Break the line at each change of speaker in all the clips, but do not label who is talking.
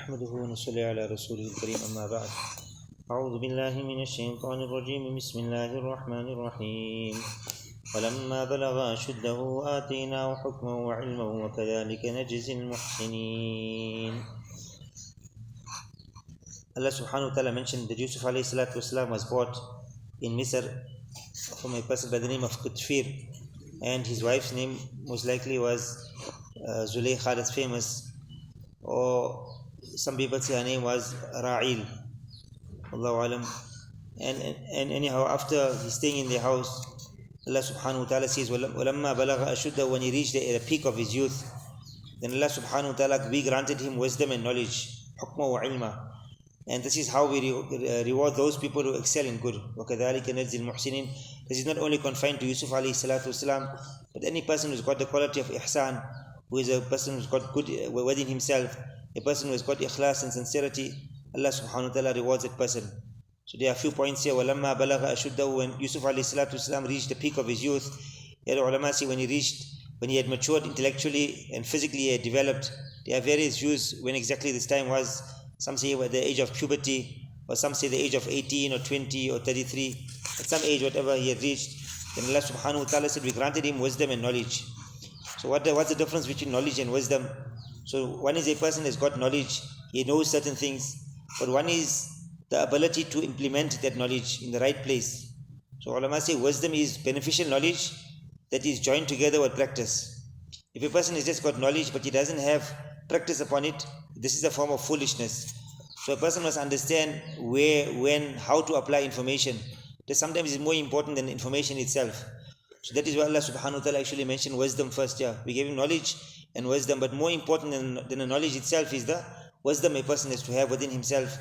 نحمده ونصلي على رسوله الكريم أما بعد أعوذ بالله من الشيطان الرجيم بسم الله الرحمن الرحيم ولما بلغ أشده آتيناه حكما وعلما وكذلك نجزي المحسنين. Allah subhanahu wa ta'ala mentioned that Yusuf alayhi salatu wasalam was brought in Misr from a person by the name of Tafseer, and his wife's name most likely was Zulaykha, that's famous, or some people say her name was Ra'il, Allahu alam. And anyhow, after he's staying in their house, Allah subhanahu wa ta'ala says, وَلَمَّا بَلَغَ أَشُدَّهُ, when he reached the peak of his youth, then Allah subhanahu wa ta'ala, we granted him wisdom and knowledge, حُكْمًا وَعِلْمًا. And this is how we reward those people who excel in good. وَكَذَلِكَ نَجْزِي الْمُحْسِنِينَ. This is not only confined to Yusuf alayhi salatu wasalam, but any person who's got the quality of ihsan, who is a person who's got good within himself, a person who has got ikhlas and sincerity, Allah subhanahu wa ta'ala rewards that person. So there are a few points here. وَلَمَّا بَلَغَ أَشُدَّهُ, when Yusuf alayhi salatu wasalam reached the peak of his youth, the ulama say when he had matured intellectually and physically, he had developed. There are various views when exactly this time was. Some say at the age of puberty, or some say the age of 18 or 20 or 33. At some age, whatever he had reached, then Allah subhanahu wa ta'ala said we granted him wisdom and knowledge. So what's the difference between knowledge and wisdom? So one is a person has got knowledge, he knows certain things, but one is the ability to implement that knowledge in the right place. So ulama say wisdom is beneficial knowledge that is joined together with practice. If a person has just got knowledge but he doesn't have practice upon it, this is a form of foolishness. So a person must understand where, when, how to apply information. That sometimes is more important than information itself. So that is why Allah subhanahu wa ta'ala actually mentioned wisdom first. Yeah, we gave him knowledge and wisdom, but more important than the knowledge itself is the wisdom a person has to have within himself.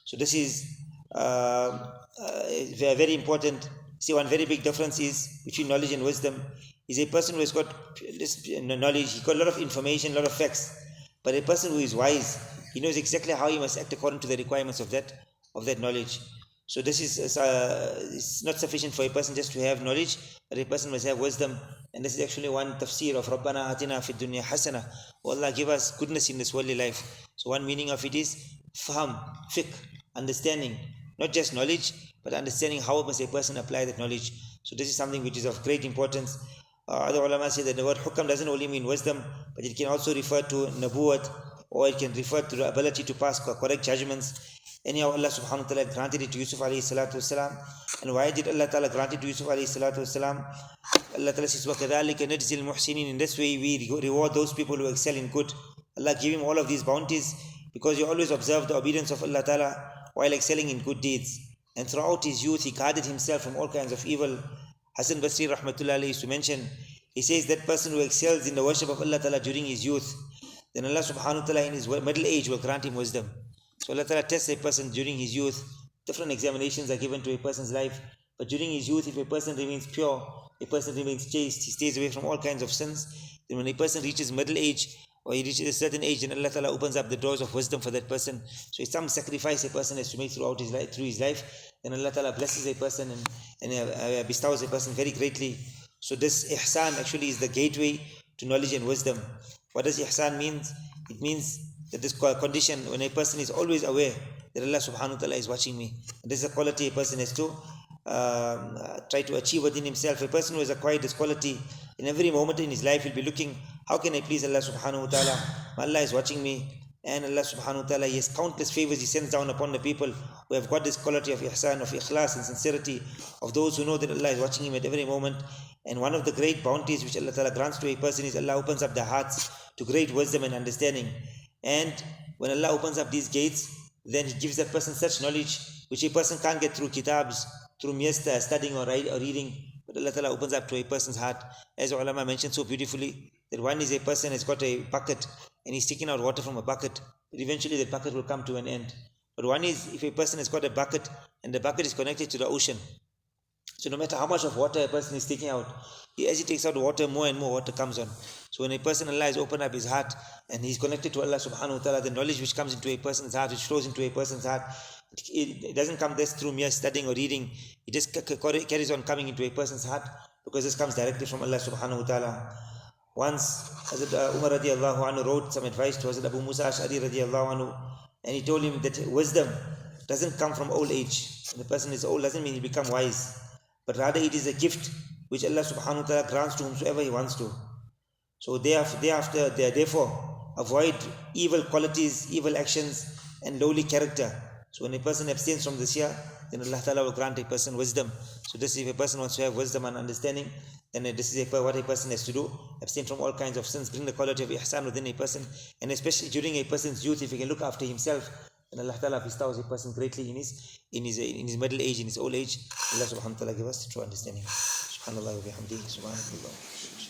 So this is very, very important. See, one very big difference is between knowledge and wisdom is a person who has got this knowledge, he got a lot of information, a lot of facts. But a person who is wise, he knows exactly how he must act according to the requirements of that knowledge. So this is it's not sufficient for a person just to have knowledge, but a person must have wisdom. And this is actually one tafseer of Rabbana atina fid dunya hasana. Oh Allah, give us goodness in this worldly life. So one meaning of it is fahm, fiqh, understanding. Not just knowledge, but understanding how must a person apply that knowledge. So this is something which is of great importance. Other ulama say that the word hukam doesn't only mean wisdom, but it can also refer to nabuwat, or it can refer to the ability to pass correct judgments. Anyhow, Allah subhanahu wa ta'ala granted it to Yusuf alayhi salatu wasalam. And why did Allah ta'ala grant it to Yusuf alayhi salatu wasalam? Allah ta'ala says, وَكَذَلِكَ نَجْزِي الْمُحْسِنِينَ. In this way we reward those people who excel in good. Allah gave him all of these bounties because he always observed the obedience of Allah ta'ala while excelling in good deeds. And throughout his youth he guarded himself from all kinds of evil. Hasan Basri rahmatullah alayhi used to mention, he says that person who excels in the worship of Allah ta'ala during his youth, then Allah subhanahu wa ta'ala in his middle age will grant him wisdom. So Allah ta'ala tests a person during his youth. Different examinations are given to a person's life, but during his youth, if a person remains pure, a person remains chaste, he stays away from all kinds of sins, then when a person reaches middle age, or he reaches a certain age, then Allah ta'ala opens up the doors of wisdom for that person. So it's some sacrifice a person has to make through his life, then Allah ta'ala blesses a person and bestows a person very greatly. So this ihsan actually is the gateway to knowledge and wisdom. What does ihsan mean? It means that this condition when a person is always aware that Allah subhanahu wa ta'ala is watching me. And this is a quality a person has to try to achieve within himself. A person who has acquired this quality, in every moment in his life he'll be looking, how can I please Allah subhanahu wa ta'ala? Allah is watching me, and Allah subhanahu wa ta'ala, he has countless favors he sends down upon the people who have got this quality of ihsan, of ikhlas and sincerity, of those who know that Allah is watching him at every moment. And one of the great bounties which Allah ta'ala grants to a person is Allah opens up the hearts to great wisdom and understanding. And when Allah opens up these gates, then He gives that person such knowledge which a person can't get through kitabs, through mere studying or reading. But Allah ta'ala opens up to a person's heart. As the ulama mentioned so beautifully, that one is a person has got a bucket and he's taking out water from a bucket, but eventually the bucket will come to an end. But one is if a person has got a bucket and the bucket is connected to the ocean. So no matter how much of water a person is taking out, as he takes out water, more and more water comes on. So when a person, Allah has opened up his heart and he's connected to Allah subhanahu wa ta'ala, the knowledge which comes into a person's heart, which flows into a person's heart, it doesn't come just through mere studying or reading. It just carries on coming into a person's heart because this comes directly from Allah subhanahu wa ta'ala. Once Hazrat Umar radiallahu anhu wrote some advice to Hazrat Abu Musa Ash'ari radiallahu anhu, And he told him that wisdom doesn't come from old age. When the person is old doesn't mean he become wise, but rather it is a gift which Allah subhanahu wa ta'ala grants to whomsoever he wants to. So therefore avoid evil qualities, evil actions and lowly character. So when a person abstains from this here, then Allah Ta'ala will grant a person wisdom. So this, if a person wants to have wisdom and understanding, then this is what a person has to do. Abstain from all kinds of sins, bring the quality of ihsan within a person, and especially during a person's youth, if he can look after himself, then Allah Ta'ala bestows a person greatly in his middle age, in his old age. Allah subhanahu wa ta'ala give us true understanding. Subhanallah wa bihamdihi, subhanallah.